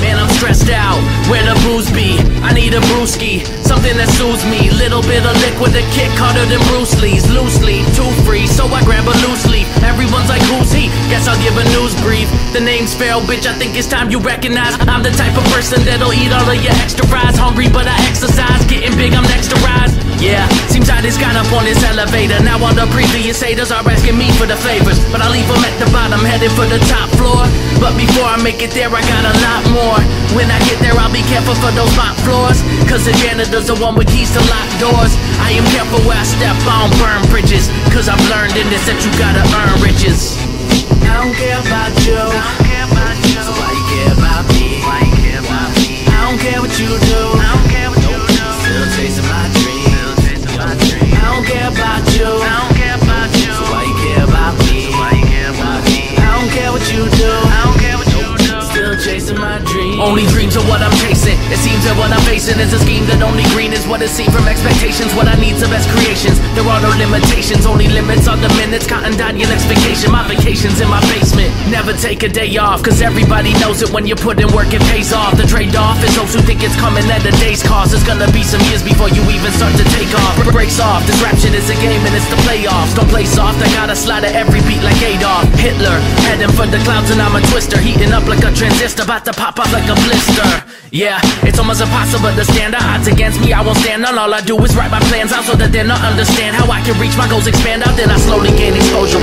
Man, I'm stressed out, where the booze be? I need a brewski, something that soothes me. Little bit of liquid, a kick harder than Bruce Lee's. Loosely, too free, so I grab a loose leaf. Everyone's like, who's he? Guess I'll give a news brief. The name's Pharaoh, bitch, I think it's time you recognize I'm the type of person that'll eat all of your extra fries. Hungry, but I exercise, getting big, I'm next to rise. Yeah, seems I just got up on this elevator. Now all the previous haters are asking me for the favors, but I leave them at the bottom, headed for the top floor. But before I make it there, I got a lot more. When I get there, I'll be careful for those mop floors, cause the janitor's the one with keys to lock doors. I am careful where I step, I don't burn bridges, cause I've learned in this that you gotta earn riches. I don't care about you, so why you care about me? I don't care what you do, still chasing my dreams. I don't care about you, so why you care about me? I don't care what you do, still chasing my dreams. Only dreams are what I'm chasing. It seems that what I'm facing is a scheme that only green is what it seems from expectations. What I need's the best creations. There are no limitations, only limits are the minutes. Cotton dot your next vacation. My vacation's in my basement. Never take a day off, cause everybody knows it when you put in work it pays off. The trade-off is those who think it's coming at a day's cost. It's gonna be some years before you even start to take off. Breaks off, this rap shit is a game and it's the playoffs. Don't play soft, I gotta slide at every beat like Adolf Hitler. Heading for the clouds and I'm a twister, heating up like a transistor, about to pop off like a blister. Yeah, it's almost impossible to stand the odds against me. I won't stand on, all I do is write my plans out so that they'll not understand how I can reach my goals, expand out, then I slowly gain exposure.